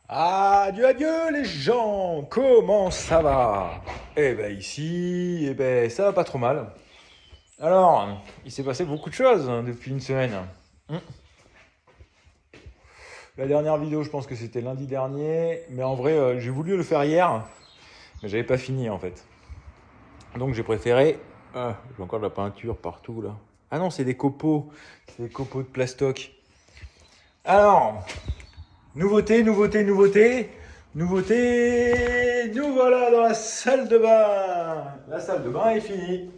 Adieu les gens, comment ça va? Eh ben ici, ça va pas trop mal. Alors, il s'est passé beaucoup de choses depuis une semaine. Hmm. La dernière vidéo, je pense que c'était lundi dernier, mais en vrai, j'ai voulu le faire hier, mais j'avais pas fini en fait. Donc j'ai préféré. Ah, j'ai encore de la peinture partout là. Ah non, c'est des copeaux de plastoc. Alors, nouveauté, nouveauté, nouveauté. Nouveauté, nous voilà dans la salle de bain. La salle de bain est finie.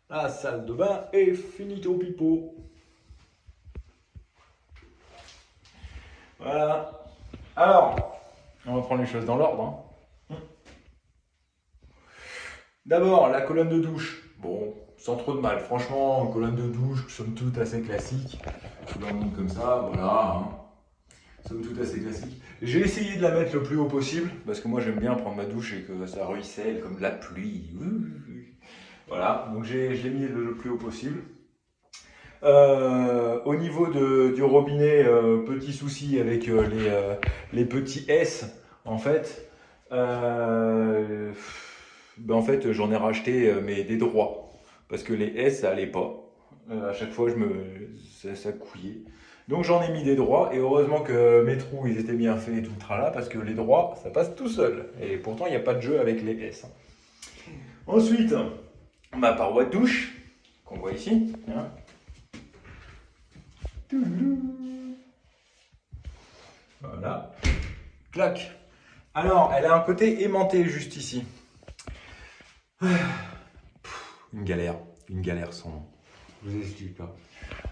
La salle de bain est finito pipo. Voilà. Alors, on va prendre les choses dans l'ordre. D'abord, la colonne de douche. Bon, sans trop de mal. Franchement, une colonne de douche, somme toute assez classique. Je vous la montre comme ça, voilà. Somme toute assez classique. J'ai essayé de la mettre le plus haut possible, parce que moi j'aime bien prendre ma douche et que ça ruisselle comme de la pluie. Voilà, donc je l'ai mis le plus haut possible. Au niveau du robinet, petit souci avec les petits S, en fait. En fait, j'en ai racheté mais des droits, parce que les S, ça allait pas. À chaque fois, ça couillait. Donc j'en ai mis des droits, et heureusement que mes trous, ils étaient bien faits et tout le tralala, parce que les droits, ça passe tout seul. Et pourtant, il n'y a pas de jeu avec les S. Ensuite, ma paroi de douche, qu'on voit ici. Hein. Voilà. Clac. Alors, elle a un côté aimanté juste ici. Une galère sans nom. Je vous explique là.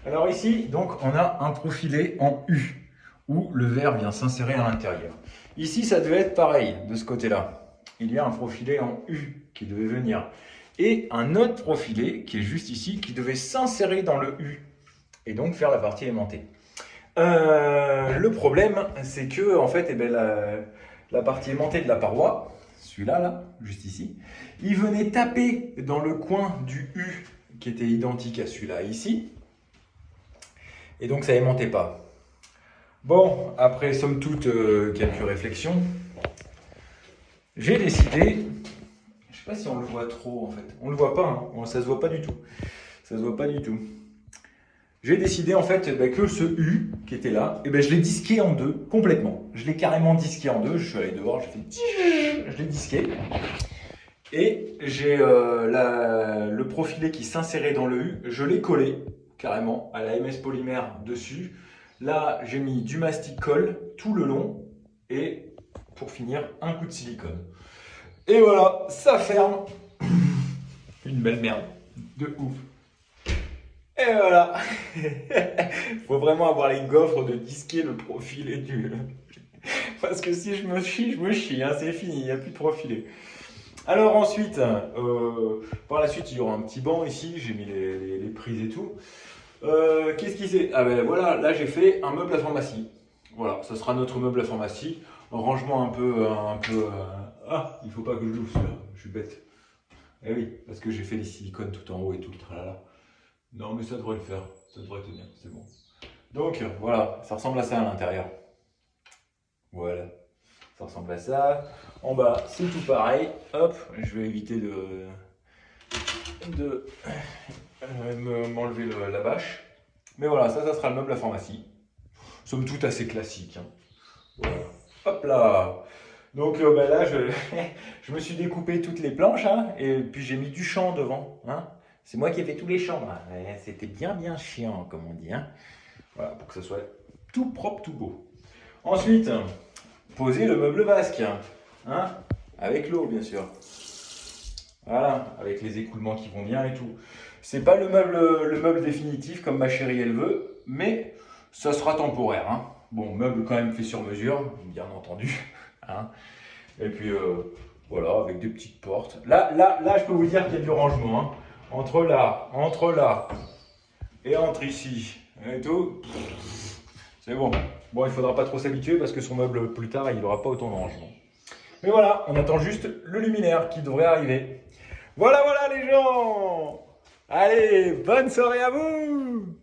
Alors ici, donc, on a un profilé en U, où le verre vient s'insérer à l'intérieur. Ici, ça devait être pareil, de ce côté-là. Il y a un profilé en U qui devait venir. Et un autre profilé, qui est juste ici, qui devait s'insérer dans le U. Et donc faire la partie aimantée. Le problème, c'est que, en fait, la partie aimantée de la paroi, celui-là, là, juste ici, il venait taper dans le coin du U qui était identique à celui-là ici. Et donc ça aimantait pas. Bon, après somme toute quelques réflexions, j'ai décidé, je sais pas si on le voit trop en fait, on le voit pas, hein. Ça se voit pas du tout, ça se voit pas du tout. J'ai décidé en fait que ce U qui était là, je l'ai disqué en deux complètement. Je l'ai carrément disqué en deux, je suis allé dehors, j'ai fait, je l'ai disqué. Et j'ai le profilé qui s'insérait dans le U, je l'ai collé carrément à la MS Polymère dessus. Là, j'ai mis du mastic colle tout le long et pour finir, un coup de silicone. Et voilà, ça ferme. Une belle merde, de ouf. Et voilà. Faut vraiment avoir les gaufres de disquer le profilé du... Parce que si je me chie, hein, c'est fini, il n'y a plus de profilé. Alors ensuite, par la suite, il y aura un petit banc ici, j'ai mis les prises et tout. Qu'est-ce qui c'est? Ah ben voilà, là j'ai fait un meuble à pharmacie. Voilà, ça sera notre meuble à pharmacie. Un rangement un peu... Ah, il faut pas que je l'ouvre celui-là, je suis bête. Eh oui, parce que j'ai fait les silicones tout en haut et tout le tralala. Non mais ça devrait le faire, ça devrait tenir, c'est bon. Donc voilà, ça ressemble à ça à l'intérieur. Voilà. Ça ressemble à ça. En bas, c'est tout pareil. Hop, je vais éviter de m'enlever la bâche. Mais voilà, ça sera le meuble à pharmacie. Somme toute assez classique. Hein. Voilà. Hop là. Donc là, je me suis découpé toutes les planches, hein, et puis j'ai mis du champ devant. Hein. C'est moi qui ai fait tous les champs. Hein. C'était bien chiant, comme on dit. Hein. Voilà, pour que ça soit tout propre, tout beau. Ensuite, poser le meuble vasque, hein, avec l'eau bien sûr. Voilà, avec les écoulements qui vont bien et tout. C'est pas le meuble définitif comme ma chérie elle veut, mais ça sera temporaire. Hein. Bon, meuble quand même fait sur mesure, bien entendu. Hein. Et puis voilà, avec des petites portes. Là, je peux vous dire qu'il y a du rangement. Hein. Entre là et entre ici et tout. C'est bon. Bon, il faudra pas trop s'habituer parce que son meuble, plus tard, il n'aura pas autant de rangement. Mais voilà, on attend juste le luminaire qui devrait arriver. Voilà les gens! Allez, bonne soirée à vous!